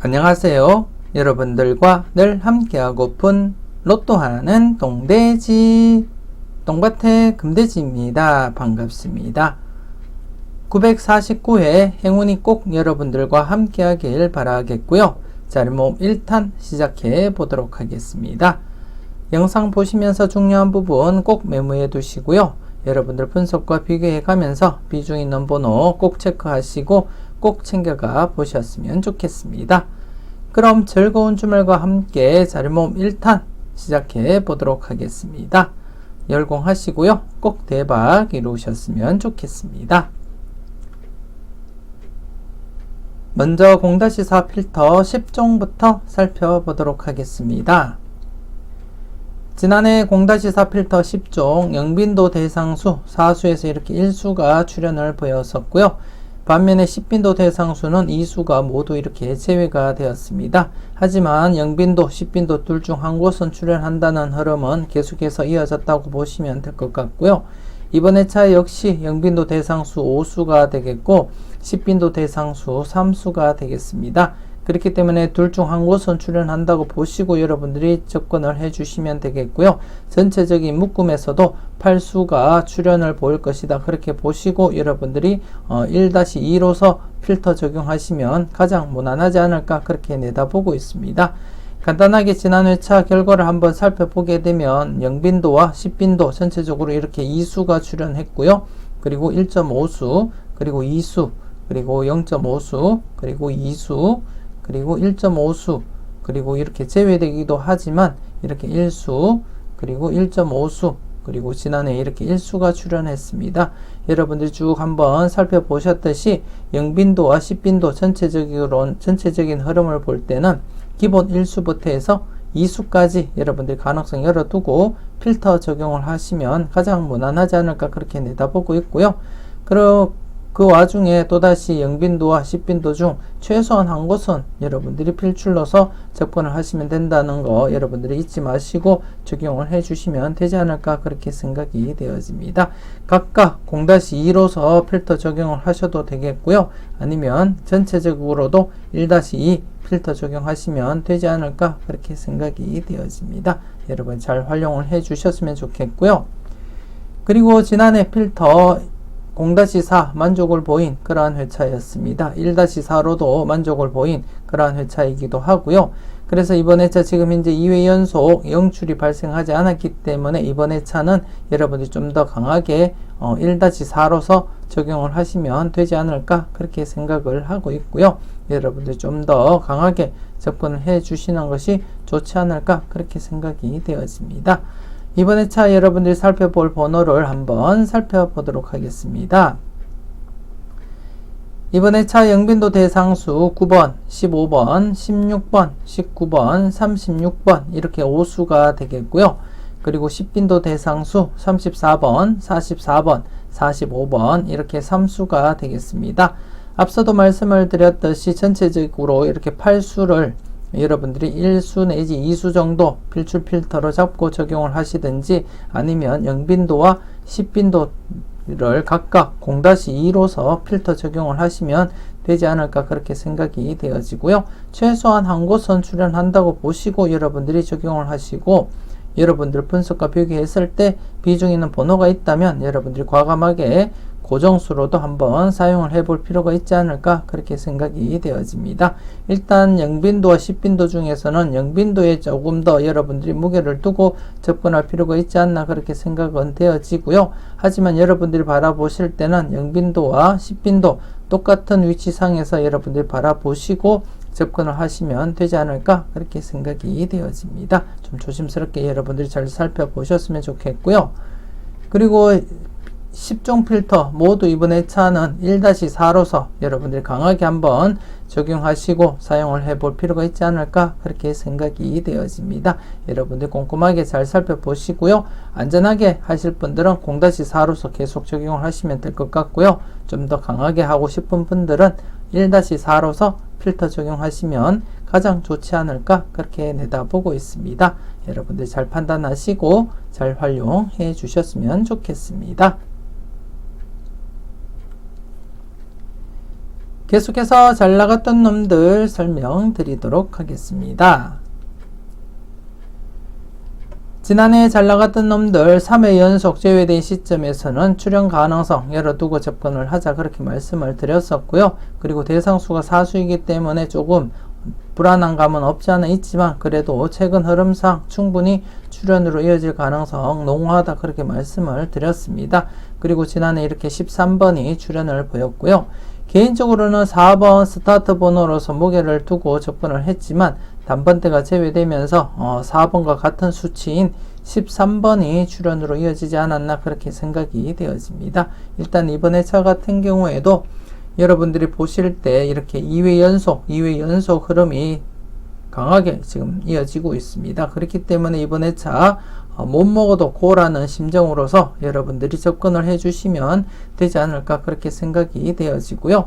안녕하세요. 여러분들과 늘 함께하고픈 로또하는 동돼지 똥밭의 금돼지입니다. 반갑습니다. 949회 행운이 꼭 여러분들과 함께하길 바라겠고요. 자리모음 1탄 시작해 보도록 하겠습니다. 영상 보시면서 중요한 부분 꼭 메모해 두시고요. 여러분들 분석과 비교해 가면서 비중 있는 번호 꼭 체크하시고 꼭 챙겨가 보셨으면 좋겠습니다. 그럼 즐거운 주말과 함께 자리모음 1탄 시작해 보도록 하겠습니다. 열공하시고요. 꼭 대박 이루셨으면 좋겠습니다. 먼저 0-4 필터 10종부터 살펴보도록 하겠습니다. 지난해 0-4 필터 10종 영빈도 대상수 4수에서 이렇게 1수가 출현을 보였었고요. 반면에 10빈도 대상수는 2수가 모두 이렇게 제외가 되었습니다. 하지만 영빈도, 10빈도 둘 중 한 곳은 출현한다는 흐름은 계속해서 이어졌다고 보시면 될 것 같고요. 이번 회차 역시 영빈도 대상수 5수가 되겠고 10빈도 대상수 3수가 되겠습니다. 그렇기 때문에 둘 중 한 곳은 출현한다고 보시고 여러분들이 접근을 해주시면 되겠고요. 전체적인 묶음에서도 8수가 출현을 보일 것이다. 그렇게 보시고 여러분들이 1-2로서 필터 적용하시면 가장 무난하지 않을까 그렇게 내다보고 있습니다. 간단하게 지난 회차 결과를 한번 살펴보게 되면 영빈도와 10빈도 전체적으로 이렇게 2수가 출현했고요. 그리고 1.5수, 그리고 2수, 그리고 0.5수, 그리고 2수, 그리고 1.5수, 그리고 이렇게 제외되기도 하지만 이렇게 1수, 그리고 1.5수, 그리고 지난해 이렇게 1수가 출현했습니다. 여러분들이 쭉 한번 살펴보셨듯이 영빈도와 10빈도 전체적인 흐름을 볼 때는 기본 1수부터 해서 2수까지 여러분들이 가능성 열어두고 필터 적용을 하시면 가장 무난하지 않을까 그렇게 내다보고 있고요. 그 와중에 또다시 영빈도와 10빈도 중 최소한 한 곳은 여러분들이 필출로서 접근을 하시면 된다는 거 여러분들이 잊지 마시고 적용을 해주시면 되지 않을까 그렇게 생각이 되어집니다. 각각 0-2로서 필터 적용을 하셔도 되겠고요. 아니면 전체적으로도 1-2 필터 적용하시면 되지 않을까 그렇게 생각이 되어집니다. 여러분 잘 활용을 해주셨으면 좋겠고요. 그리고 지난해 필터 0-4 만족을 보인 그러한 회차였습니다. 1-4로도 만족을 보인 그러한 회차이기도 하고요. 그래서 이번 회차 지금 현재 2회 연속 영출이 발생하지 않았기 때문에 이번 회차는 여러분들이 좀 더 강하게 1-4로서 적용을 하시면 되지 않을까 그렇게 생각을 하고 있고요. 여러분들이 좀 더 강하게 접근을 해 주시는 것이 좋지 않을까 그렇게 생각이 되어집니다. 이번 회차 여러분들이 살펴볼 번호를 한번 살펴보도록 하겠습니다. 이번 회차 영빈도 대상수 9번, 15번, 16번, 19번, 36번 이렇게 5수가 되겠고요. 그리고 10빈도 대상수 34번, 44번, 45번 이렇게 3수가 되겠습니다. 앞서도 말씀을 드렸듯이 전체적으로 이렇게 8수를 여러분들이 1수 내지 2수 정도 필출 필터로 잡고 적용을 하시든지 아니면 영빈도와 10빈도를 각각 0-2로서 필터 적용을 하시면 되지 않을까 그렇게 생각이 되어지고요. 최소한 한 곳은 출현한다고 보시고 여러분들이 적용을 하시고 여러분들 분석과 비교했을 때 비중 있는 번호가 있다면 여러분들이 과감하게 고정수로도 한번 사용을 해볼 필요가 있지 않을까 그렇게 생각이 되어집니다. 일단 영빈도와 10빈도 중에서는 영빈도에 조금 더 여러분들이 무게를 두고 접근할 필요가 있지 않나 그렇게 생각은 되어지고요. 하지만 여러분들이 바라보실 때는 영빈도와 10빈도 똑같은 위치상에서 여러분들이 바라보시고 접근을 하시면 되지 않을까 그렇게 생각이 되어집니다. 좀 조심스럽게 여러분들이 잘 살펴보셨으면 좋겠고요. 그리고 10종 필터 모두 이번 회차는 1-4로서 여러분들이 강하게 한번 적용하시고 사용을 해볼 필요가 있지 않을까 그렇게 생각이 되어집니다. 여러분들 꼼꼼하게 잘 살펴보시고요. 안전하게 하실 분들은 0-4로서 계속 적용을 하시면 될 것 같고요. 좀 더 강하게 하고 싶은 분들은 1-4로서 필터 적용하시면 가장 좋지 않을까 그렇게 내다보고 있습니다. 여러분들 잘 판단하시고 잘 활용해 주셨으면 좋겠습니다. 계속해서 잘 나갔던 놈들 설명드리도록 하겠습니다. 지난해 잘 나갔던 놈들 3회 연속 제외된 시점에서는 출연 가능성 열어두고 접근을 하자 그렇게 말씀을 드렸었고요. 그리고 대상수가 사수이기 때문에 조금 불안한 감은 없지 않아 있지만 그래도 최근 흐름상 충분히 출연으로 이어질 가능성 농후하다 그렇게 말씀을 드렸습니다. 그리고 지난해 이렇게 13번이 출연을 보였고요. 개인적으로는 4번 스타트 번호로서 무게를 두고 접근을 했지만 단번대가 제외되면서 4번과 같은 수치인 13번이 출연으로 이어지지 않았나 그렇게 생각이 되어집니다. 일단 이번 회차 같은 경우에도 여러분들이 보실 때 이렇게 2회 연속 흐름이 강하게 지금 이어지고 있습니다. 그렇기 때문에 이번 회차 못 먹어도 고라는 심정으로서 여러분들이 접근을 해주시면 되지 않을까 그렇게 생각이 되어지고요.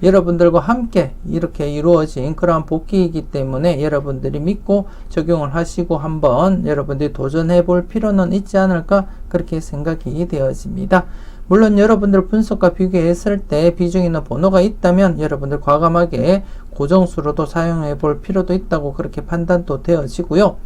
여러분들과 함께 이렇게 이루어진 그러한 복귀이기 때문에 여러분들이 믿고 적용을 하시고 한번 여러분들이 도전해 볼 필요는 있지 않을까 그렇게 생각이 되어집니다. 물론 여러분들 분석과 비교했을 때 비중 있는 번호가 있다면 여러분들 과감하게 고정수로도 사용해 볼 필요도 있다고 그렇게 판단도 되어지고요.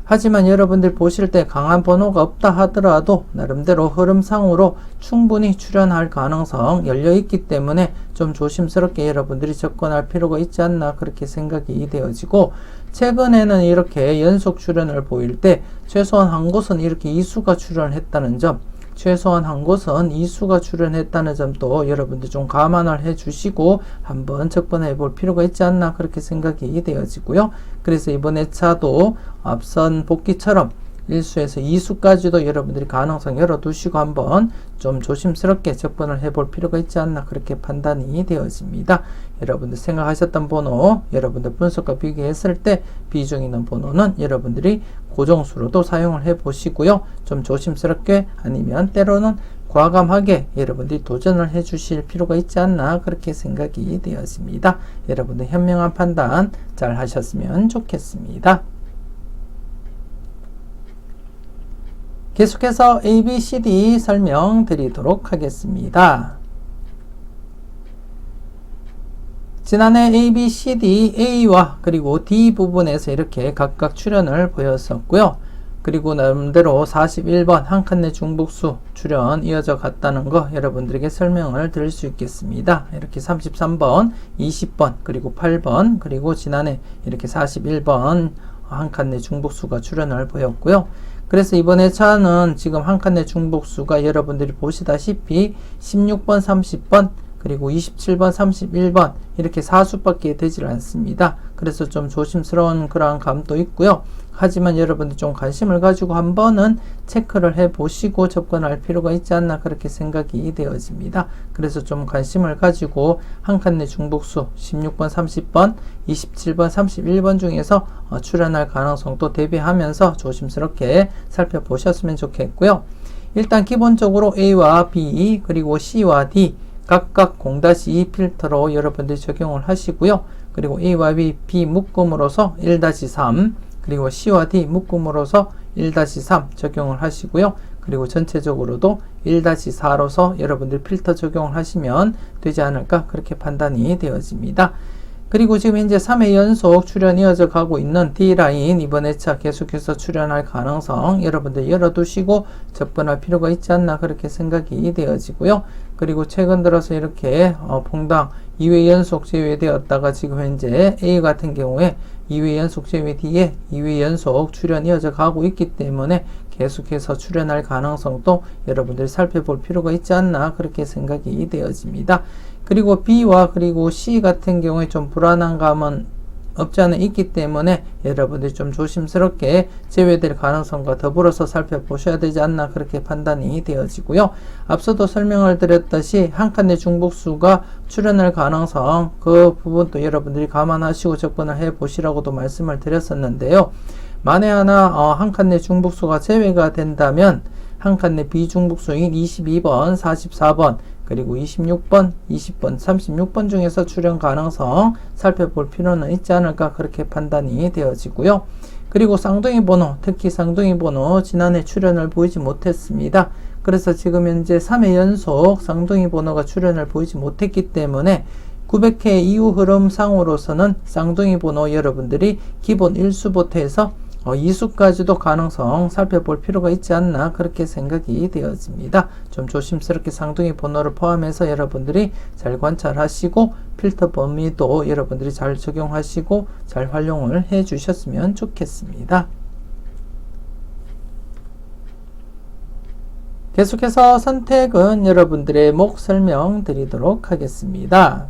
하지만 여러분들 보실 때 강한 번호가 없다 하더라도 나름대로 흐름상으로 충분히 출연할 가능성 열려 있기 때문에 좀 조심스럽게 여러분들이 접근할 필요가 있지 않나 그렇게 생각이 되어지고, 최근에는 이렇게 연속 출연을 보일 때 최소한 한 곳은 이렇게 이수가 출연했다는 점, 최소한 한 곳은 이수가 출연했다는 점도 여러분들 좀 감안을 해 주시고 한번 접근해 볼 필요가 있지 않나 그렇게 생각이 되어지고요. 그래서 이번 회차도 앞선 복귀처럼 1수에서 2수까지도 여러분들이 가능성 열어두시고 한번 좀 조심스럽게 접근을 해볼 필요가 있지 않나 그렇게 판단이 되어집니다. 여러분들 생각하셨던 번호, 여러분들 분석과 비교했을 때 비중 있는 번호는 여러분들이 고정수로도 사용을 해보시고요. 좀 조심스럽게 아니면 때로는 과감하게 여러분들이 도전을 해주실 필요가 있지 않나 그렇게 생각이 되어집니다. 여러분들 현명한 판단 잘 하셨으면 좋겠습니다. 계속해서 A, B, C, D 설명드리도록 하겠습니다. 지난해 A, B, C, D, A와 그리고 D 부분에서 이렇게 각각 출연을 보였었고요. 그리고 나름대로 41번 한 칸 내 중복수 출연 이어져 갔다는 거 여러분들에게 설명을 드릴 수 있겠습니다. 이렇게 33번, 20번, 그리고 8번, 그리고 지난해 이렇게 41번 한 칸 내 중복수가 출연을 보였고요. 그래서 이번 회차는 지금 한 칸 내 중복수가 여러분들이 보시다시피 16번, 30번, 그리고 27번, 31번 이렇게 4수밖에 되질 않습니다. 그래서 좀 조심스러운 그러한 감도 있고요. 하지만 여러분들 좀 관심을 가지고 한번은 체크를 해 보시고 접근할 필요가 있지 않나 그렇게 생각이 되어집니다. 그래서 좀 관심을 가지고 한 칸 내 중복수 16번, 30번, 27번, 31번 중에서 출연할 가능성도 대비하면서 조심스럽게 살펴보셨으면 좋겠고요. 일단 기본적으로 A와 B 그리고 C와 D 각각 0-2 필터로 여러분들이 적용을 하시고요. 그리고 A와 B 묶음으로서 1-3 그리고 C와 D 묶음으로서 1-3 적용을 하시고요. 그리고 전체적으로도 1-4로서 여러분들 필터 적용을 하시면 되지 않을까 그렇게 판단이 되어집니다. 그리고 지금 현재 3회 연속 출연 이어져 가고 있는 D라인 이번 회차 계속해서 출연할 가능성 여러분들 열어두시고 접근할 필요가 있지 않나 그렇게 생각이 되어지고요. 그리고 최근 들어서 이렇게 퐁당 2회 연속 제외되었다가 지금 현재 A 같은 경우에 2회 연속 제외 뒤에 2회 연속 출연 이어져 가고 있기 때문에 계속해서 출연할 가능성도 여러분들이 살펴볼 필요가 있지 않나 그렇게 생각이 되어집니다. 그리고 B와 그리고 C 같은 경우에 좀 불안한 감은 없지 않아 있기 때문에 여러분들이 좀 조심스럽게 제외될 가능성과 더불어서 살펴보셔야 되지 않나 그렇게 판단이 되어지고요. 앞서도 설명을 드렸듯이 한 칸 내 중복수가 출연할 가능성 그 부분도 여러분들이 감안하시고 접근을 해 보시라고도 말씀을 드렸었는데요. 만에 하나 한 칸 내 중복수가 제외가 된다면 한 칸 내 비중복수인 22번, 44번 그리고 26번, 20번, 36번 중에서 출연 가능성 살펴볼 필요는 있지 않을까 그렇게 판단이 되어지고요. 그리고 쌍둥이 번호, 특히 쌍둥이 번호 지난해 출연을 보이지 못했습니다. 그래서 지금 현재 3회 연속 쌍둥이 번호가 출연을 보이지 못했기 때문에 900회 이후 흐름상으로서는 쌍둥이 번호 여러분들이 기본 1수부터 해서 2수까지도 가능성 살펴볼 필요가 있지 않나 그렇게 생각이 되어집니다. 좀 조심스럽게 쌍둥이 번호를 포함해서 여러분들이 잘 관찰하시고 필터 범위도 여러분들이 잘 적용하시고 잘 활용을 해 주셨으면 좋겠습니다. 계속해서 선택은 여러분들의 목 설명드리도록 하겠습니다.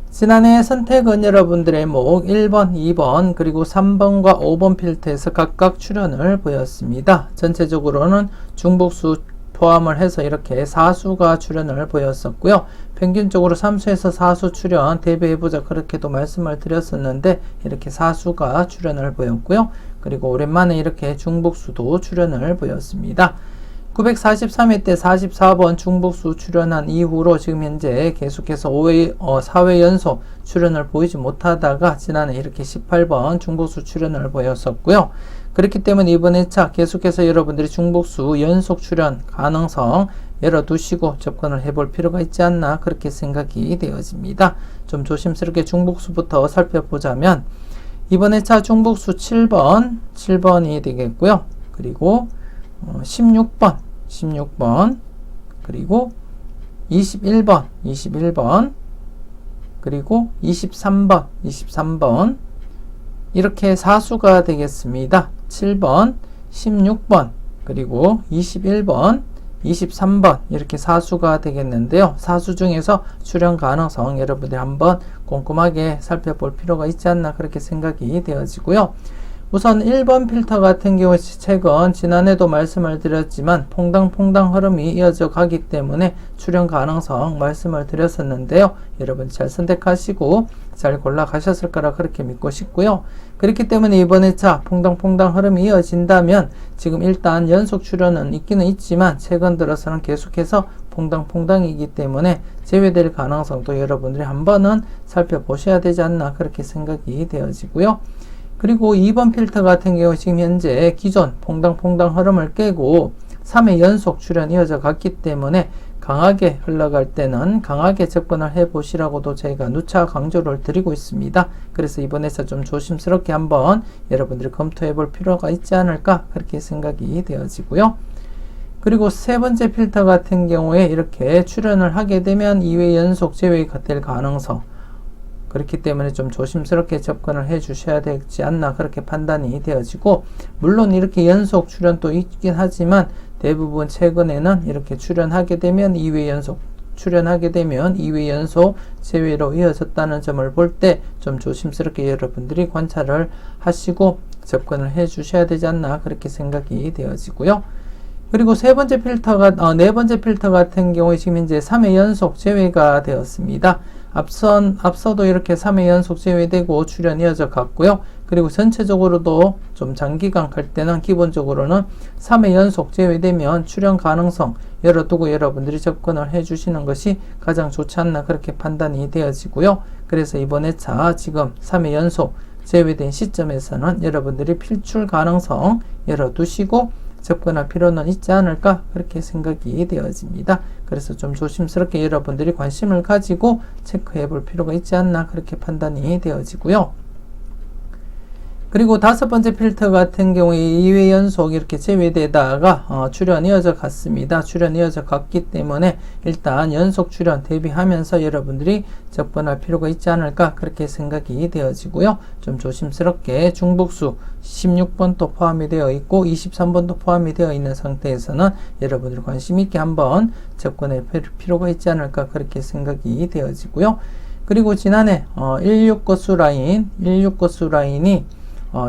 지난해 선택은 여러분들의 목 1번, 2번, 그리고 3번과 5번 필터에서 각각 출현을 보였습니다. 전체적으로는 중복수 포함을 해서 이렇게 4수가 출현을 보였었고요. 평균적으로 3수에서 4수 출현 대비해보자 그렇게도 말씀을 드렸었는데 이렇게 4수가 출현을 보였고요. 그리고 오랜만에 이렇게 중복수도 출현을 보였습니다. 943회 때 44번 중복수 출현한 이후로 지금 현재 계속해서 4회 연속 출현을 보이지 못하다가 지난해 이렇게 18번 중복수 출현을 보였었고요. 그렇기 때문에 이번 회차 계속해서 여러분들이 중복수 연속 출현 가능성 열어두시고 접근을 해볼 필요가 있지 않나 그렇게 생각이 되어집니다. 좀 조심스럽게 중복수부터 살펴보자면 이번 회차 중복수 7번이 되겠고요. 그리고 16번, 그리고 21번, 그리고 23번, 이렇게 4수가 되겠습니다. 7번, 16번, 그리고 21번, 23번 이렇게 4수가 되겠는데요. 4수 중에서 출현 가능성 여러분들이 한번 꼼꼼하게 살펴볼 필요가 있지 않나 그렇게 생각이 되어지고요. 우선 1번 필터 같은 경우 최근 지난해도 말씀을 드렸지만 퐁당퐁당 흐름이 이어져 가기 때문에 출현 가능성 말씀을 드렸었는데요. 여러분 잘 선택하시고 잘 골라 가셨을 거라 그렇게 믿고 싶고요. 그렇기 때문에 이번 회차 퐁당퐁당 흐름이 이어진다면 지금 일단 연속 출현은 있기는 있지만 최근 들어서는 계속해서 퐁당퐁당이기 때문에 제외될 가능성도 여러분들이 한번은 살펴보셔야 되지 않나 그렇게 생각이 되어지고요. 그리고 2번 필터 같은 경우 지금 현재 기존 퐁당퐁당 흐름을 깨고 3회 연속 출현 이어져 갔기 때문에 강하게 흘러갈 때는 강하게 접근을 해 보시라고도 저희가 누차 강조를 드리고 있습니다. 그래서 이번에서 좀 조심스럽게 한번 여러분들이 검토해 볼 필요가 있지 않을까 그렇게 생각이 되어지고요. 그리고 세 번째 필터 같은 경우에 이렇게 출현을 하게 되면 2회 연속 제외가 될 가능성 그렇기 때문에 좀 조심스럽게 접근을 해 주셔야 되지 않나 그렇게 판단이 되어지고 물론 이렇게 연속 출현도 있긴 하지만 대부분 최근에는 이렇게 출현하게 되면 2회 연속 제외로 이어졌다는 점을 볼 때 좀 조심스럽게 여러분들이 관찰을 하시고 접근을 해 주셔야 되지 않나 그렇게 생각이 되어지고요. 그리고 네 번째 필터 같은 경우에 지금 현재 3회 연속 제외가 되었습니다. 앞서도 이렇게 3회 연속 제외되고 출현 이어져 갔고요. 그리고 전체적으로도 좀 장기간 갈 때는 기본적으로는 3회 연속 제외되면 출현 가능성 열어두고 여러분들이 접근을 해 주시는 것이 가장 좋지 않나 그렇게 판단이 되어지고요. 그래서 이번 회차 지금 3회 연속 제외된 시점에서는 여러분들이 필출 가능성 열어두시고 접근할 필요는 있지 않을까 그렇게 생각이 되어집니다. 그래서 좀 조심스럽게 여러분들이 관심을 가지고 체크해 볼 필요가 있지 않나 그렇게 판단이 되어지고요. 그리고 다섯 번째 필터 같은 경우에 2회 연속 이렇게 제외되다가 출현 이어져 갔습니다. 출현 이어져 갔기 때문에 일단 연속 출현 대비하면서 여러분들이 접근할 필요가 있지 않을까 그렇게 생각이 되어지고요. 좀 조심스럽게 중복수 16번도 포함이 되어 있고 23번도 포함이 되어 있는 상태에서는 여러분들이 관심 있게 한번 접근할 필요가 있지 않을까 그렇게 생각이 되어지고요. 그리고 지난해 16거수 라인이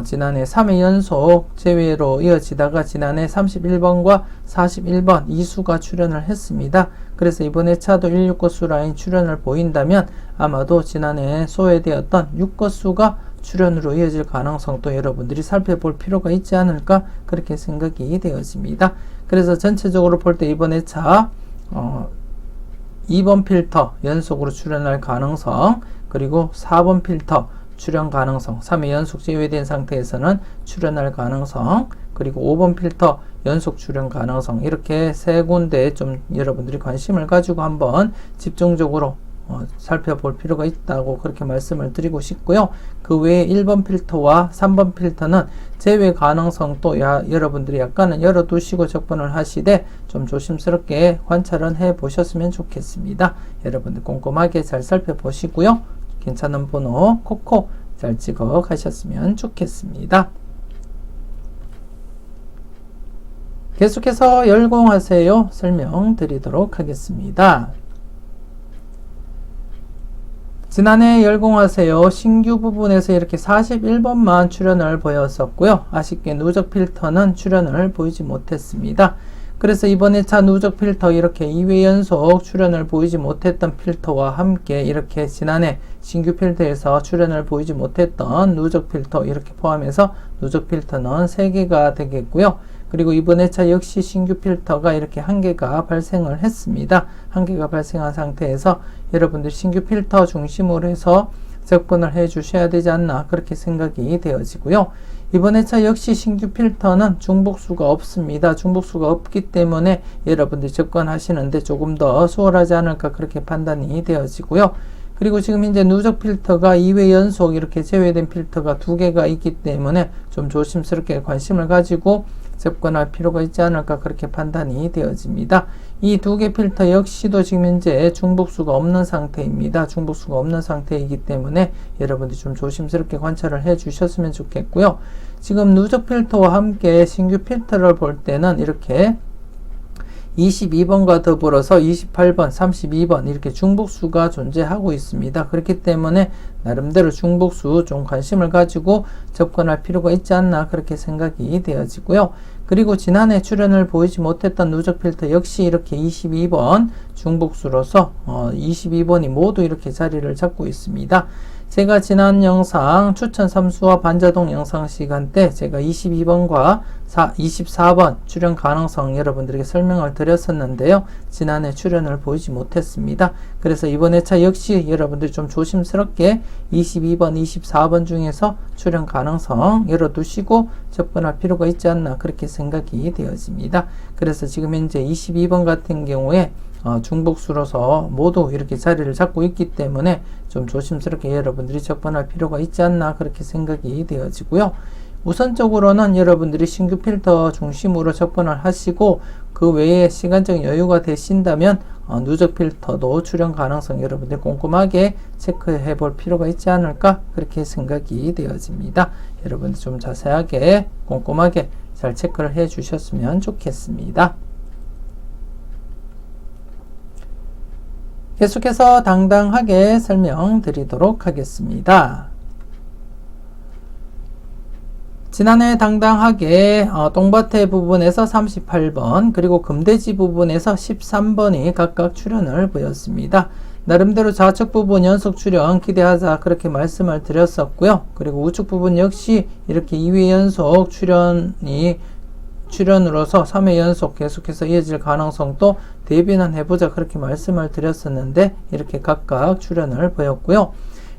지난해 3회 연속 제외로 이어지다가 지난해 31번과 41번 2수가 출현을 했습니다. 그래서 이번 회차도 16거수 라인 출현을 보인다면 아마도 지난해 소외되었던 6거수가 출현으로 이어질 가능성도 여러분들이 살펴볼 필요가 있지 않을까 그렇게 생각이 되어집니다. 그래서 전체적으로 볼 때 이번 회차 2번 필터 연속으로 출현할 가능성 그리고 4번 필터 출현 가능성 3회 연속 제외된 상태에서는 출현할 가능성 그리고 5번 필터 연속 출현 가능성, 이렇게 세 군데 좀 여러분들이 관심을 가지고 한번 집중적으로 살펴볼 필요가 있다고 그렇게 말씀을 드리고 싶고요. 그 외에 1번 필터와 3번 필터는 제외 가능성도 여러분들이 약간은 열어두시고 접근을 하시되 좀 조심스럽게 관찰은 해 보셨으면 좋겠습니다. 여러분들 꼼꼼하게 잘 살펴보시고요. 괜찮은 번호 콕콕 잘 찍어 가셨으면 좋겠습니다. 계속해서 열공하세요 설명드리도록 하겠습니다. 지난해 열공하세요 신규 부분에서 이렇게 41번만 출현을 보였었고요. 아쉽게 누적 필터는 출현을 보이지 못했습니다. 그래서 이번 2차 누적 필터 이렇게 2회 연속 출현을 보이지 못했던 필터와 함께 이렇게 지난해 신규 필터에서 출현을 보이지 못했던 누적 필터 이렇게 포함해서 누적 필터는 3개가 되겠고요. 그리고 이번 2차 역시 신규 필터가 이렇게 1개가 발생을 했습니다. 1개가 발생한 상태에서 여러분들 신규 필터 중심으로 해서 접근을 해 주셔야 되지 않나 그렇게 생각이 되어지고요. 이번 2차 역시 신규 필터는 중복수가 없습니다. 중복수가 없기 때문에 여러분들 접근하시는데 조금 더 수월하지 않을까 그렇게 판단이 되어지고요. 그리고 지금 현재 누적 필터가 2회 연속 이렇게 제외된 필터가 2개가 있기 때문에 좀 조심스럽게 관심을 가지고 접근할 필요가 있지 않을까 그렇게 판단이 되어집니다. 이 2개 필터 역시도 지금 현재 중복수가 없는 상태입니다. 중복수가 없는 상태이기 때문에 여러분들이 좀 조심스럽게 관찰을 해 주셨으면 좋겠고요. 지금 누적 필터와 함께 신규 필터를 볼 때는 이렇게 22번과 더불어서 28번, 32번 이렇게 중복수가 존재하고 있습니다. 그렇기 때문에 나름대로 중복수 좀 관심을 가지고 접근할 필요가 있지 않나 그렇게 생각이 되어지고요. 그리고 지난해 출현을 보이지 못했던 누적 필터 역시 이렇게 22번 중복수로서 22번이 모두 이렇게 자리를 잡고 있습니다. 제가 지난 영상 추천 삼수와 반자동 영상 시간 때 제가 22번과 24번 출현 가능성 여러분들에게 설명을 드렸었는데요. 지난해 출현을 보이지 못했습니다. 그래서 이번 회차 역시 여러분들이 좀 조심스럽게 22번, 24번 중에서 출현 가능성 열어두시고 접근할 필요가 있지 않나 그렇게 생각이 되어집니다. 그래서 지금 현재 22번 같은 경우에 중복수로서 모두 이렇게 자리를 잡고 있기 때문에 좀 조심스럽게 여러분들이 접근할 필요가 있지 않나 그렇게 생각이 되어지고요. 우선적으로는 여러분들이 신규 필터 중심으로 접근을 하시고 그 외에 시간적 여유가 되신다면 누적 필터도 출현 가능성 여러분들 꼼꼼하게 체크해 볼 필요가 있지 않을까 그렇게 생각이 되어집니다. 여러분들 좀 자세하게 꼼꼼하게 잘 체크를 해 주셨으면 좋겠습니다. 계속해서 당당하게 설명드리도록 하겠습니다. 지난해 당당하게 똥밭의 부분에서 38번 그리고 금돼지 부분에서 13번이 각각 출현을 보였습니다. 나름대로 좌측 부분 연속 출현 기대하자 그렇게 말씀을 드렸었고요. 그리고 우측 부분 역시 이렇게 2회 연속 출현으로서 3회 연속 계속해서 이어질 가능성도 대비는 해보자 그렇게 말씀을 드렸었는데 이렇게 각각 출현을 보였고요.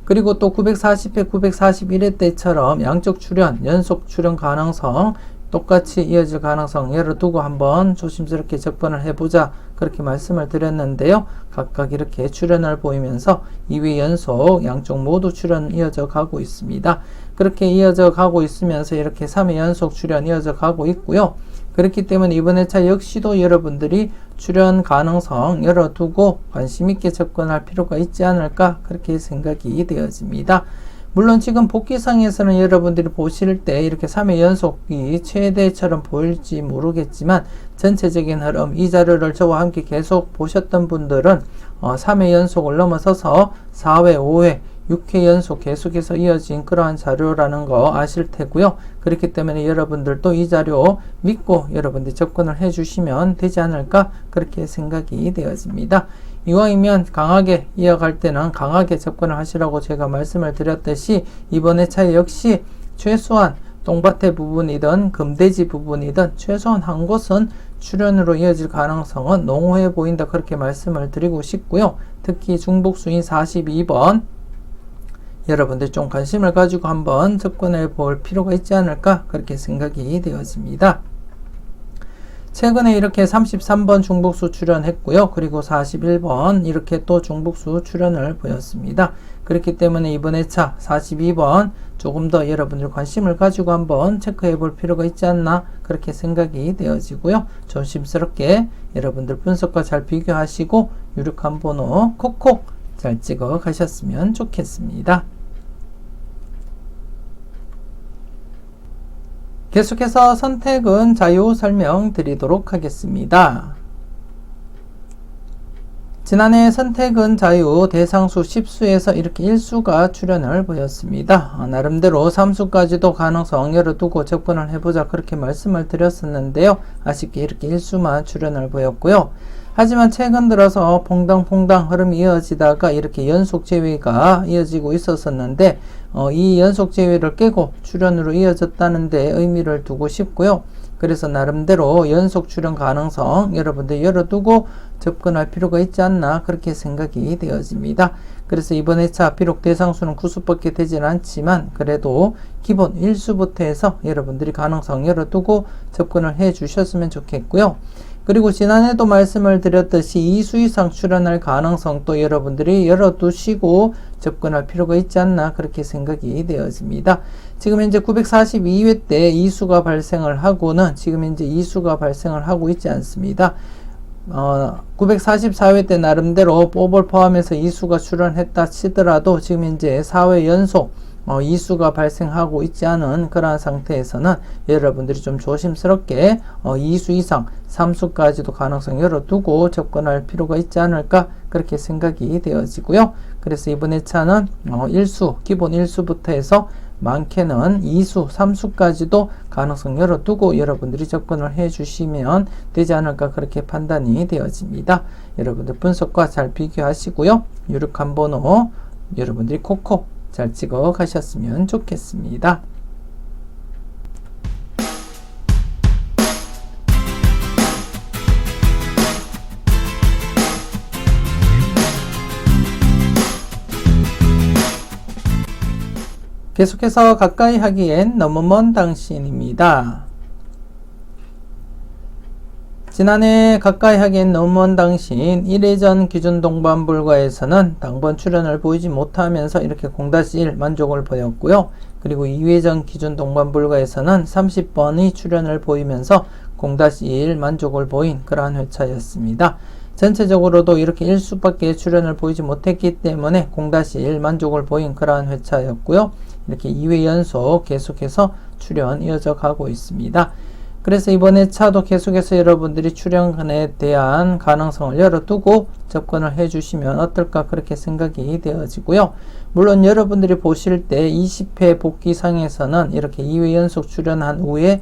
그리고 또 940회, 941회 때처럼 양쪽 출현, 연속 출현 가능성 똑같이 이어질 가능성 열어두고 한번 조심스럽게 접근을 해보자 그렇게 말씀을 드렸는데요. 각각 이렇게 출현을 보이면서 2회 연속 양쪽 모두 출현 이어져 가고 있습니다. 그렇게 이어져 가고 있으면서 이렇게 3회 연속 출현 이어져 가고 있고요. 그렇기 때문에 이번 회차 역시도 여러분들이 출현 가능성 열어두고 관심있게 접근할 필요가 있지 않을까 그렇게 생각이 되어집니다. 물론 지금 복귀상에서는 여러분들이 보실 때 이렇게 3회 연속이 최대처럼 보일지 모르겠지만 전체적인 흐름 이 자료를 저와 함께 계속 보셨던 분들은 3회 연속을 넘어서서 4회, 5회 6회 연속 계속해서 이어진 그러한 자료라는 거 아실 테고요. 그렇기 때문에 여러분들도 이 자료 믿고 여러분들 접근을 해주시면 되지 않을까 그렇게 생각이 되어집니다. 이왕이면 강하게 이어갈 때는 강하게 접근을 하시라고 제가 말씀을 드렸듯이 이번 회차 역시 최소한 똥밭의 부분이든 금돼지 부분이든 최소한 한 곳은 출현으로 이어질 가능성은 농후해 보인다 그렇게 말씀을 드리고 싶고요. 특히 중복수인 42번 여러분들 좀 관심을 가지고 한번 접근해 볼 필요가 있지 않을까 그렇게 생각이 되어집니다. 최근에 이렇게 33번 중복수 출현했고요. 그리고 41번 이렇게 또 중복수 출현을 보였습니다. 그렇기 때문에 이번 회차 42번 조금 더 여러분들 관심을 가지고 한번 체크해 볼 필요가 있지 않나 그렇게 생각이 되어지고요. 조심스럽게 여러분들 분석과 잘 비교하시고 유력한 번호 콕콕 잘 찍어 가셨으면 좋겠습니다. 계속해서 선택은 자유 설명드리도록 하겠습니다. 지난해 선택은 자유 대상수 10수에서 이렇게 1수가 출현을 보였습니다. 나름대로 3수까지도 가능성 열어두고 접근을 해보자 그렇게 말씀을 드렸었는데요. 아쉽게 이렇게 1수만 출현을 보였고요. 하지만 최근 들어서 퐁당퐁당 흐름이 이어지다가 이렇게 연속 제외가 이어지고 있었었는데 이 연속 제외를 깨고 출현으로 이어졌다는 데 의미를 두고 싶고요. 그래서 나름대로 연속 출현 가능성 여러분들 열어두고 접근할 필요가 있지 않나 그렇게 생각이 되어집니다. 그래서 이번 회차 비록 대상수는 9수밖에 되진 않지만 그래도 기본 1수부터 해서 여러분들이 가능성 열어두고 접근을 해 주셨으면 좋겠고요. 그리고 지난해도 말씀을 드렸듯이 2수 이상 출현할 가능성도 여러분들이 열어두시고 접근할 필요가 있지 않나 그렇게 생각이 되어집니다. 지금 현재 942회 때 2수가 발생을 하고는 지금 현재 2수가 발생을 하고 있지 않습니다. 944회 때 나름대로 뽀볼 포함해서 2수가 출현했다 치더라도 지금 현재 4회 연속 2수가 발생하고 있지 않은 그러한 상태에서는 여러분들이 좀 조심스럽게 2수 이상 3수까지도 가능성 열어두고 접근할 필요가 있지 않을까 그렇게 생각이 되어지고요. 그래서 이번 회차는 1수 기본 1수부터 해서 많게는 2수 3수까지도 가능성 열어두고 여러분들이 접근을 해 주시면 되지 않을까 그렇게 판단이 되어집니다. 여러분들 분석과 잘 비교하시고요. 유력한 번호 여러분들이 콕콕 잘 찍어 가셨으면 좋겠습니다. 계속해서 가까이 하기엔 너무 먼 당신입니다. 지난해 가까이 하기엔 너무 먼 당신 1회전 기준 동반 불가에서는 당번 출현을 보이지 못하면서 이렇게 0-1 만족을 보였고요. 그리고 2회전 기준 동반 불가에서는 30번의 출현을 보이면서 0-1 만족을 보인 그러한 회차였습니다. 전체적으로도 이렇게 1수밖에 출현을 보이지 못했기 때문에 0-1 만족을 보인 그러한 회차였고요. 이렇게 2회 연속 계속해서 출현 이어져 가고 있습니다. 그래서 이번 회차도 계속해서 여러분들이 출현에 대한 가능성을 열어두고 접근을 해주시면 어떨까 그렇게 생각이 되어지고요. 물론 여러분들이 보실 때 20회 복귀상에서는 이렇게 2회 연속 출현한 후에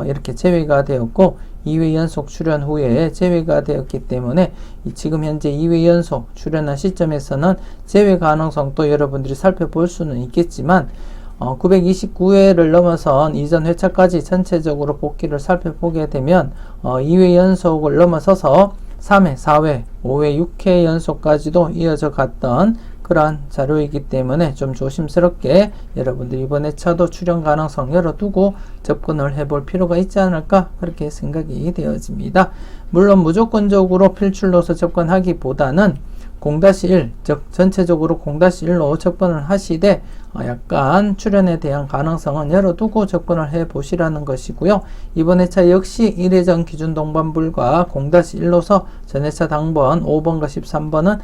이렇게 제외가 되었고 2회 연속 출현 후에 제외가 되었기 때문에 지금 현재 2회 연속 출현한 시점에서는 제외 가능성도 여러분들이 살펴볼 수는 있겠지만 929회를 넘어선 이전 회차까지 전체적으로 복귀를 살펴보게 되면 2회 연속을 넘어서서 3회, 4회, 5회, 6회 연속까지도 이어져 갔던 그러한 자료이기 때문에 좀 조심스럽게 여러분들 이번 회차도 출현 가능성 열어두고 접근을 해볼 필요가 있지 않을까 그렇게 생각이 되어집니다. 물론 무조건적으로 필출로서 접근하기보다는 0-1, 즉 전체적으로 0-1로 접근을 하시되 약간 출현에 대한 가능성은 열어두고 접근을 해 보시라는 것이고요. 이번 회차 역시 1회전 기준 동반불과 0-1로서 전회차 당번 5번과 13번은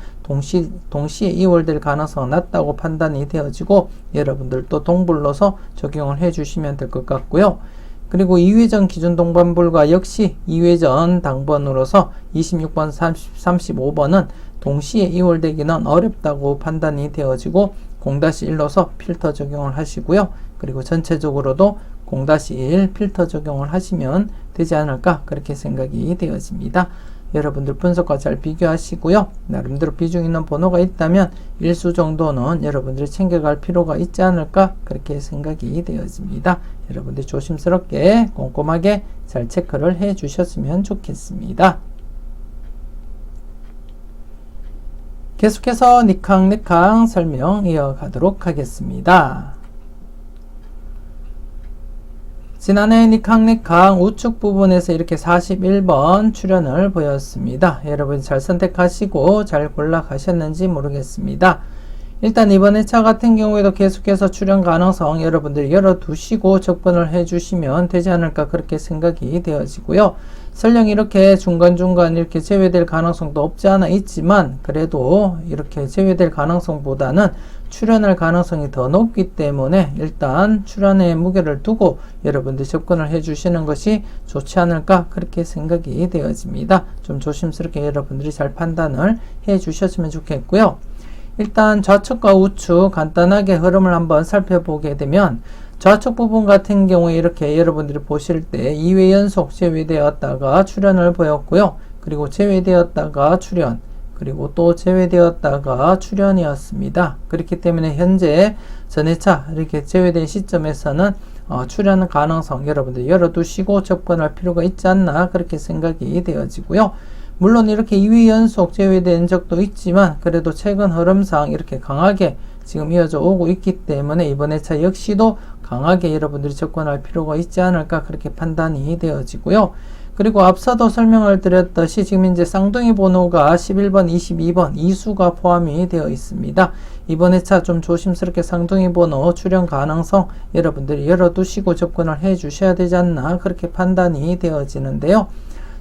동시에 이월될 가능성은 낮다고 판단이 되어지고 여러분들도 동불로서 적용을 해 주시면 될 것 같고요. 그리고 2회전 기준 동반불과 역시 2회전 당번으로서 26번, 35번은 동시에 이월되기는 어렵다고 판단이 되어지고 0-1로서 필터 적용을 하시고요. 그리고 전체적으로도 0-1 필터 적용을 하시면 되지 않을까 그렇게 생각이 되어집니다. 여러분들 분석과 잘 비교하시고요. 나름대로 비중 있는 번호가 있다면 1수 정도는 여러분들이 챙겨갈 필요가 있지 않을까 그렇게 생각이 되어집니다. 여러분들 조심스럽게 꼼꼼하게 잘 체크를 해 주셨으면 좋겠습니다. 계속해서 니캉니캉 설명 이어가도록 하겠습니다. 지난해 니캉니캉 우측 부분에서 이렇게 41번 출연을 보였습니다. 여러분 잘 선택하시고 잘 골라가셨는지 모르겠습니다. 일단 이번 회차 같은 경우에도 계속해서 출연 가능성 여러분들이 열어두시고 접근을 해주시면 되지 않을까 그렇게 생각이 되어지고요. 설령 이렇게 중간중간 이렇게 제외될 가능성도 없지 않아 있지만 그래도 이렇게 제외될 가능성보다는 출연할 가능성이 더 높기 때문에 일단 출연의 무게를 두고 여러분들 접근을 해주시는 것이 좋지 않을까 그렇게 생각이 되어집니다. 좀 조심스럽게 여러분들이 잘 판단을 해주셨으면 좋겠고요. 일단 좌측과 우측 간단하게 흐름을 한번 살펴보게 되면 좌측 부분 같은 경우에 이렇게 여러분들이 보실 때 2회 연속 제외되었다가 출연을 보였고요. 그리고 제외되었다가 출연, 그리고 또 제외되었다가 출연이었습니다. 그렇기 때문에 현재 전회차 이렇게 제외된 시점에서는 출연 가능성 여러분들 열어두시고 접근할 필요가 있지 않나 그렇게 생각이 되어지고요. 물론 이렇게 2회 연속 제외된 적도 있지만 그래도 최근 흐름상 이렇게 강하게 지금 이어져 오고 있기 때문에 이번 회차 역시도 강하게 여러분들이 접근할 필요가 있지 않을까 그렇게 판단이 되어지고요. 그리고 앞서도 설명을 드렸듯이 지금 이제 쌍둥이 번호가 11번, 22번 이 수가 포함이 되어 있습니다. 이번 회차 좀 조심스럽게 쌍둥이 번호 출현 가능성 여러분들이 열어두시고 접근을 해 주셔야 되지 않나 그렇게 판단이 되어지는데요.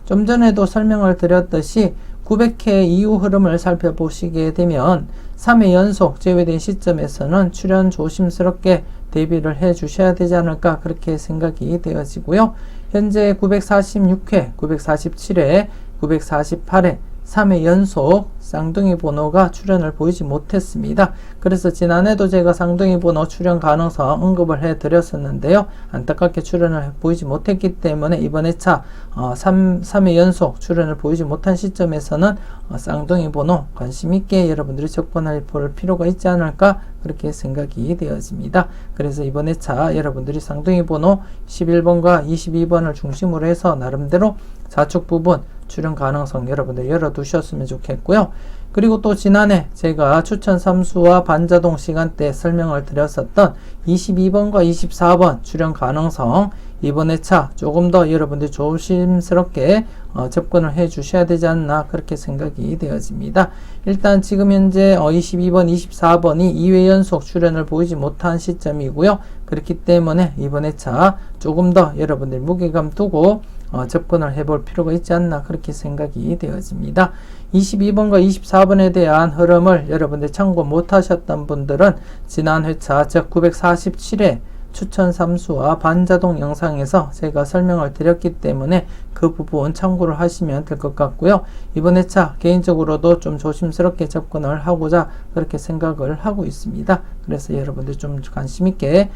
좀 전에도 설명을 드렸듯이 900회 이후 흐름을 살펴보시게 되면 3회 연속 제외된 시점에서는 출현 조심스럽게 대비를 해 주셔야 되지 않을까 그렇게 생각이 되어지고요. 현재 946회, 947회, 948회 3회 연속 쌍둥이 번호가 출현을 보이지 못했습니다. 그래서 지난해도 제가 쌍둥이 번호 출현 가능성 언급을 해 드렸었는데요. 안타깝게 출현을 보이지 못했기 때문에 이번 회차 3회 연속 출현을 보이지 못한 시점에서는 쌍둥이 번호 관심 있게 여러분들이 접근할 필요가 있지 않을까 그렇게 생각이 되어집니다. 그래서 이번 회차 여러분들이 쌍둥이 번호 11번과 22번을 중심으로 해서 나름대로 좌측 부분 출현 가능성 여러분들 열어두셨으면 좋겠고요. 그리고 또 지난해 제가 추천 3수와 반자동 시간대 설명을 드렸었던 22번과 24번 출현 가능성 이번 회차 조금 더 여러분들 조심스럽게 접근을 해 주셔야 되지 않나 그렇게 생각이 되어집니다. 일단 지금 현재 22번, 24번이 2회 연속 출현을 보이지 못한 시점이고요. 그렇기 때문에 이번 회차 조금 더 여러분들 무게감 두고 접근을 해볼 필요가 있지 않나 그렇게 생각이 되어집니다. 22번과 24번에 대한 흐름을 여러분들 참고 못하셨던 분들은 지난 회차 즉 947회 추천 3수와 반자동 영상에서 제가 설명을 드렸기 때문에 그 부분 참고를 하시면 될 것 같고요. 이번 회차 개인적으로도 좀 조심스럽게 접근을 하고자 그렇게 생각을 하고 있습니다. 그래서 여러분들 좀 관심 있게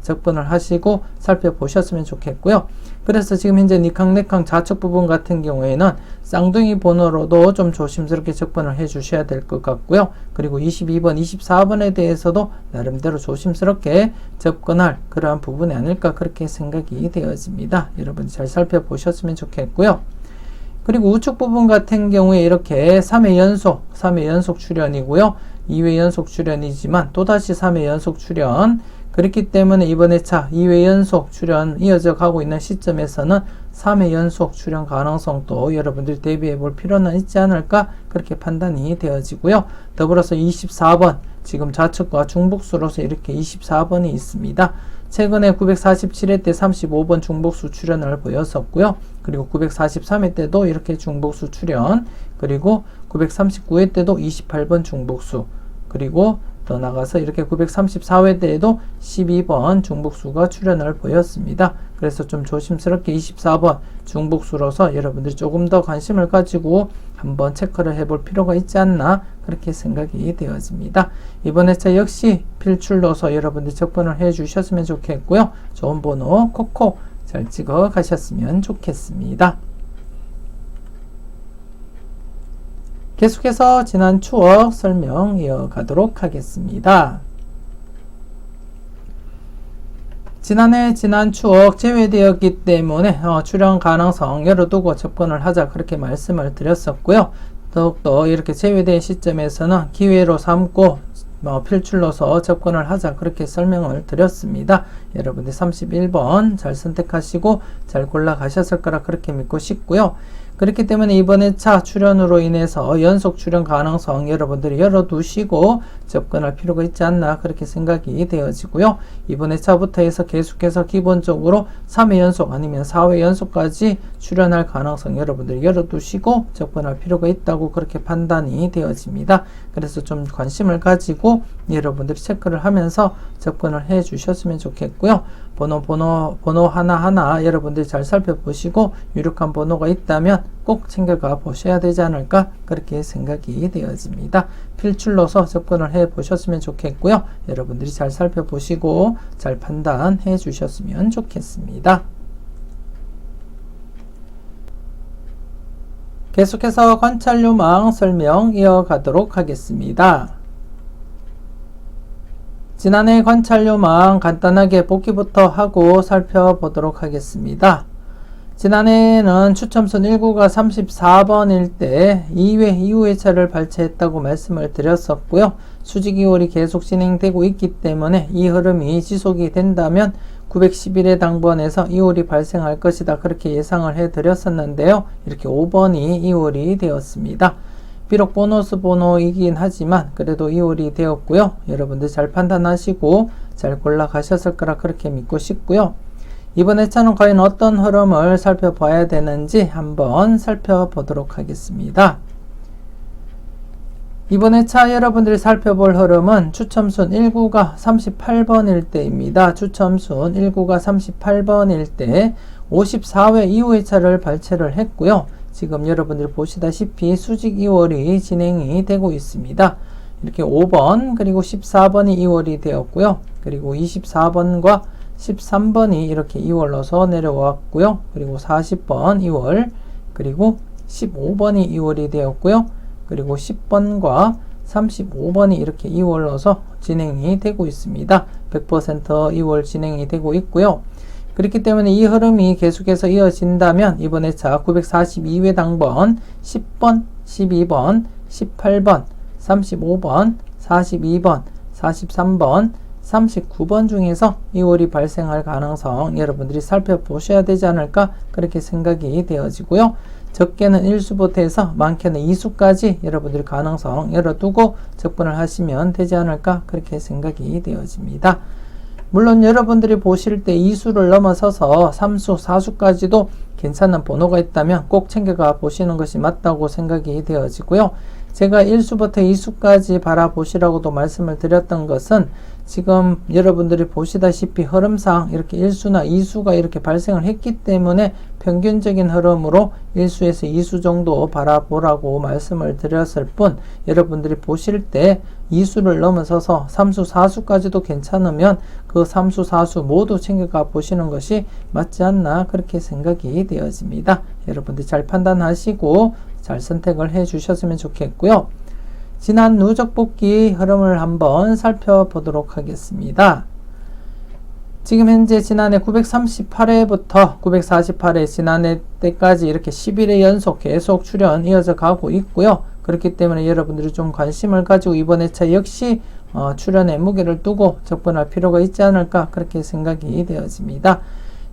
접근을 하시고 살펴보셨으면 좋겠고요. 그래서 지금 현재 니캉네캉 좌측 부분 같은 경우에는 쌍둥이 번호로도 좀 조심스럽게 접근을 해 주셔야 될 것 같고요. 그리고 22번, 24번에 대해서도 나름대로 조심스럽게 접근할 그러한 부분이 아닐까 그렇게 생각이 되어집니다. 여러분 잘 살펴보셨으면 좋겠고요. 그리고 우측 부분 같은 경우에 이렇게 3회 연속 출연이고요. 2회 연속 출연이지만 또다시 3회 연속 출연 그렇기 때문에 이번 회차 2회 연속 출연 이어져 가고 있는 시점에서는 3회 연속 출연 가능성도 여러분들 대비해 볼 필요는 있지 않을까 그렇게 판단이 되어지고요. 더불어서 24번 지금 좌측과 중복수로서 이렇게 24번이 있습니다. 최근에 947회 때 35번 중복수 출연을 보였었고요. 그리고 943회 때도 이렇게 중복수 출연, 그리고 939회 때도 28번 중복수, 그리고 더 나가서 이렇게 934회 때에도 12번 중복수가 출연을 보였습니다. 그래서 좀 조심스럽게 24번 중복수로서 여러분들이 조금 더 관심을 가지고 한번 체크를 해볼 필요가 있지 않나 그렇게 생각이 되어집니다. 이번 회차 역시 필출로서 여러분들 접근을 해 주셨으면 좋겠고요. 좋은 번호 콕콕 잘 찍어 가셨으면 좋겠습니다. 계속해서 지난 추억 설명 이어가도록 하겠습니다. 지난해 지난 추억 제외되었기 때문에 출연 가능성 열어두고 접근을 하자 그렇게 말씀을 드렸었고요. 더욱더 이렇게 제외된 시점에서는 기회로 삼고 필출로서 접근을 하자, 그렇게 설명을 드렸습니다. 여러분들 31번 잘 선택하시고 잘 골라가셨을 거라 그렇게 믿고 싶고요. 그렇기 때문에 이번 회차 출연으로 인해서 연속 출연 가능성 여러분들이 열어두시고 접근할 필요가 있지 않나, 그렇게 생각이 되어지고요. 이번 회차부터 해서 계속해서 기본적으로 3회 연속 아니면 4회 연속까지 출연할 가능성 여러분들이 열어두시고 접근할 필요가 있다고 그렇게 판단이 되어집니다. 그래서 좀 관심을 가지고 여러분들이 체크를 하면서 접근을 해 주셨으면 좋겠고요. 번호 하나하나 여러분들이 잘 살펴보시고 유력한 번호가 있다면 꼭 챙겨가 보셔야 되지 않을까, 그렇게 생각이 되어집니다. 필출로서 접근을 해 보셨으면 좋겠고요. 여러분들이 잘 살펴보시고 잘 판단해 주셨으면 좋겠습니다. 계속해서 관찰요망 설명 이어가도록 하겠습니다. 지난해 관찰요망 간단하게 복기부터 하고 살펴보도록 하겠습니다. 지난해에는 추첨순 1구가 34번일 때 2회 이후회차를 발췌했다고 말씀을 드렸었고요. 수직2홀이 계속 진행되고 있기 때문에 이 흐름이 지속이 된다면 911회 당번에서 2홀이 발생할 것이다, 그렇게 예상을 해드렸었는데요. 이렇게 5번이 2홀이 되었습니다. 비록 보너스 번호이긴 하지만 그래도 2홀이 되었고요. 여러분들 잘 판단하시고 잘 골라가셨을 거라 그렇게 믿고 싶고요. 이번 회차는 과연 어떤 흐름을 살펴봐야 되는지 한번 살펴보도록 하겠습니다. 이번 회차 여러분들이 살펴볼 흐름은 추첨순 1구가 38번일 때입니다. 추첨순 1구가 38번일 때 54회 이후 회차를 발췌를 했고요. 지금 여러분들 보시다시피 수직 2월이 진행이 되고 있습니다. 이렇게 5번 그리고 14번이 2월이 되었고요. 그리고 24번과 13번이 이렇게 2월로서 내려왔고요. 그리고 40번 2월, 그리고 15번이 2월이 되었고요. 그리고 10번과 35번이 이렇게 2월로서 진행이 되고 있습니다. 100% 2월 진행이 되고 있고요. 그렇기 때문에 이 흐름이 계속해서 이어진다면 이번 회차 942회 당번 10번, 12번, 18번, 35번, 42번, 43번, 39번 중에서 2홀이 발생할 가능성 여러분들이 살펴보셔야 되지 않을까, 그렇게 생각이 되어지고요. 적게는 1수부터 해서 많게는 2수까지 여러분들이 가능성 열어두고 접근을 하시면 되지 않을까, 그렇게 생각이 되어집니다. 물론 여러분들이 보실 때 2수를 넘어서서 3수, 4수까지도 괜찮은 번호가 있다면 꼭 챙겨가 보시는 것이 맞다고 생각이 되어지고요. 제가 1수부터 2수까지 바라보시라고도 말씀을 드렸던 것은 지금 여러분들이 보시다시피 흐름상 이렇게 1수나 2수가 이렇게 발생을 했기 때문에 평균적인 흐름으로 1수에서 2수 정도 바라보라고 말씀을 드렸을 뿐, 여러분들이 보실 때 2수를 넘어서서 3수, 4수까지도 괜찮으면 그 3수, 4수 모두 챙겨가 보시는 것이 맞지 않나, 그렇게 생각이 되어집니다. 여러분들 잘 판단하시고 잘 선택을 해 주셨으면 좋겠고요. 지난 누적 복귀 흐름을 한번 살펴보도록 하겠습니다. 지금 현재 지난해 938회부터 948회 지난해 때까지 이렇게 11회 연속 계속 출연 이어져 가고 있고요. 그렇기 때문에 여러분들이 좀 관심을 가지고 이번 회차 역시 출연에 무게를 두고 접근할 필요가 있지 않을까, 그렇게 생각이 되어집니다.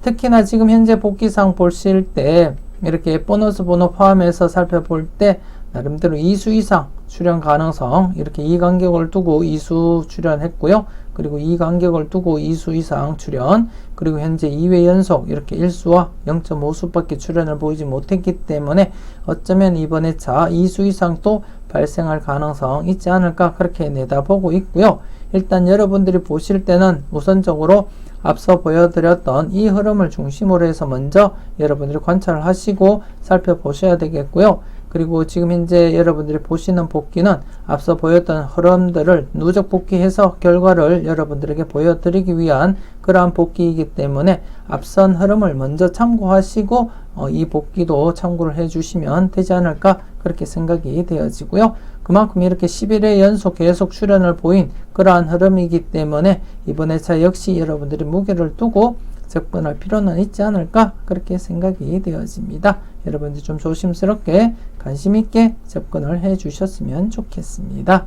특히나 지금 현재 복귀상 보실 때 이렇게 보너스 번호 포함해서 살펴볼 때 나름대로 2수 이상 출연 가능성, 이렇게 이 간격을 두고 2수 출연했고요. 그리고 이 간격을 두고 2수 이상 출연, 그리고 현재 2회 연속 이렇게 1수와 0.5수밖에 출연을 보이지 못했기 때문에 어쩌면 이번 회차 2수 이상 또 발생할 가능성 있지 않을까, 그렇게 내다보고 있고요. 일단 여러분들이 보실 때는 우선적으로 앞서 보여드렸던 이 흐름을 중심으로 해서 먼저 여러분들이 관찰을 하시고 살펴보셔야 되겠고요. 그리고 지금 현재 여러분들이 보시는 복귀는 앞서 보였던 흐름들을 누적 복귀해서 결과를 여러분들에게 보여드리기 위한 그러한 복귀이기 때문에 앞선 흐름을 먼저 참고하시고 이 복귀도 참고를 해주시면 되지 않을까, 그렇게 생각이 되어지고요. 그만큼 이렇게 11회 연속 계속 출연을 보인 그러한 흐름이기 때문에 이번 회차 역시 여러분들이 무게를 두고 접근할 필요는 있지 않을까 그렇게 생각이 되어집니다. 여러분들 좀 조심스럽게 관심 있게 접근을 해 주셨으면 좋겠습니다.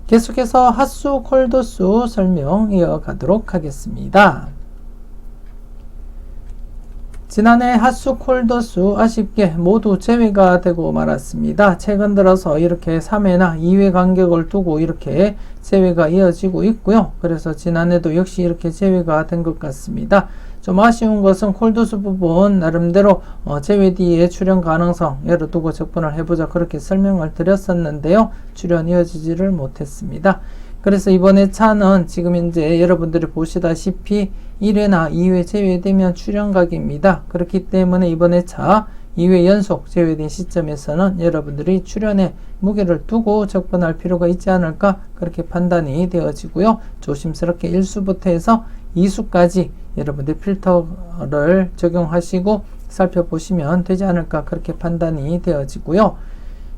계속해서 핫수 콜도수 설명 이어가도록 하겠습니다. 지난해 핫수 콜도수 아쉽게 모두 제외가 되고 말았습니다. 최근 들어서 이렇게 3회나 2회 간격을 두고 이렇게 제외가 이어지고 있고요. 그래서 지난해도 역시 이렇게 제외가 된 것 같습니다. 좀 아쉬운 것은 콜도수 부분 나름대로 제외 뒤에 출현 가능성 열어두고 접근을 해보자 그렇게 설명을 드렸었는데요. 출현 이어지지를 못했습니다. 그래서 이번에 차는 지금 현재 여러분들이 보시다시피 1회나 2회 제외되면 출현각입니다. 그렇기 때문에 이번에 차 2회 연속 제외된 시점에서는 여러분들이 출현에 무게를 두고 접근할 필요가 있지 않을까 그렇게 판단이 되어지고요. 조심스럽게 1수부터 해서 2수까지 여러분들 필터를 적용하시고 살펴보시면 되지 않을까 그렇게 판단이 되어지고요.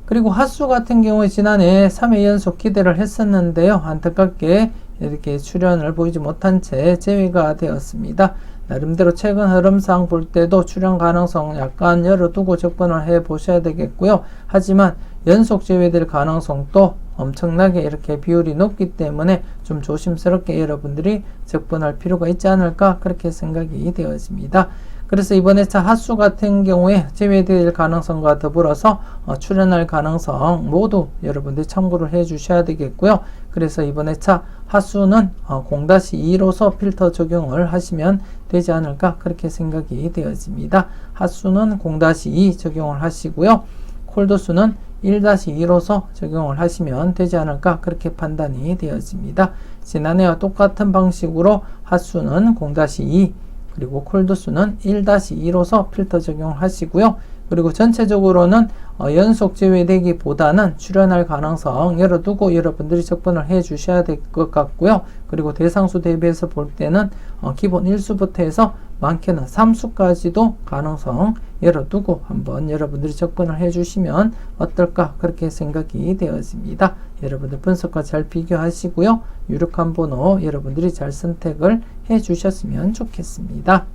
그리고 핫수 같은 경우에 지난해 3회 연속 기대를 했었는데요. 안타깝게 이렇게 출현을 보이지 못한 채 제외가 되었습니다. 나름대로 최근 흐름상 볼 때도 출현 가능성 약간 열어두고 접근을 해 보셔야 되겠고요. 하지만 연속 제외될 가능성도 엄청나게 이렇게 비율이 높기 때문에 좀 조심스럽게 여러분들이 접근할 필요가 있지 않을까 그렇게 생각이 되어집니다. 그래서 이번에 차 핫수 같은 경우에 제외될 가능성과 더불어서 출현할 가능성 모두 여러분들 참고를 해 주셔야 되겠고요. 그래서 이번에 차 핫수는 0-2로서 필터 적용을 하시면 되지 않을까 그렇게 생각이 되어집니다. 핫수는 0-2 적용을 하시고요. 콜도수는 1-2로서 적용을 하시면 되지 않을까 그렇게 판단이 되어집니다. 지난해와 똑같은 방식으로 핫수는 0-2 그리고 콜도수는 1-2로서 필터 적용을 하시고요. 그리고 전체적으로는 연속 제외되기보다는 출현할 가능성 열어두고 여러분들이 접근을 해 주셔야 될 것 같고요. 그리고 대상수 대비해서 볼 때는 기본 1수부터 해서 많게는 3수까지도 가능성 열어두고 한번 여러분들이 접근을 해 주시면 어떨까 그렇게 생각이 되어집니다. 여러분들 분석과 잘 비교하시고요. 유력한 번호 여러분들이 잘 선택을 해 주셨으면 좋겠습니다.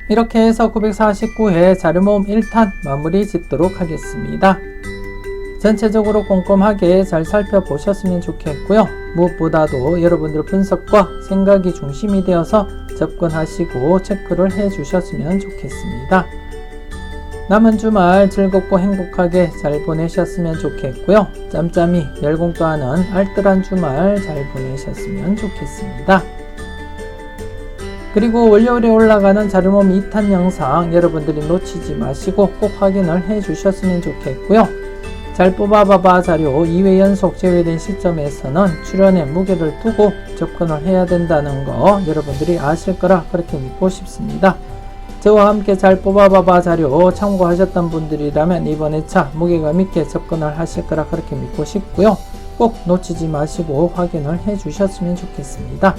이렇게 해서 949회 자료모음 1탄 마무리 짓도록 하겠습니다. 전체적으로 꼼꼼하게 잘 살펴보셨으면 좋겠고요. 무엇보다도 여러분들 분석과 생각이 중심이 되어서 접근하시고 체크를 해 주셨으면 좋겠습니다. 남은 주말 즐겁고 행복하게 잘 보내셨으면 좋겠고요. 짬짬이 열공도 하는 알뜰한 주말 잘 보내셨으면 좋겠습니다. 그리고 월요일에 올라가는 자료모음 2탄 영상 여러분들이 놓치지 마시고 꼭 확인을 해 주셨으면 좋겠고요. 잘 뽑아봐봐 자료 2회 연속 제외된 시점에서는 출현에 무게를 두고 접근을 해야 된다는 거 여러분들이 아실 거라 그렇게 믿고 싶습니다. 저와 함께 잘 뽑아봐봐 자료 참고하셨던 분들이라면 이번에 차 무게감 있게 접근을 하실 거라 그렇게 믿고 싶고요. 꼭 놓치지 마시고 확인을 해 주셨으면 좋겠습니다.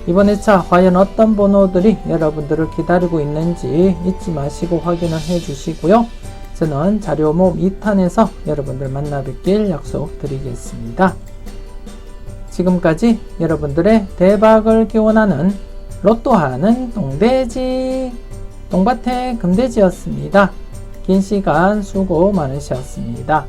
이번 회차 과연 어떤 번호들이 여러분들을 기다리고 있는지 잊지 마시고 확인을 해 주시고요. 저는 자료모음 2탄에서 여러분들 만나 뵙길 약속드리겠습니다. 지금까지 여러분들의 대박을 기원하는 로또하는 똥돼지 똥밭의 금돼지였습니다. 긴 시간 수고 많으셨습니다.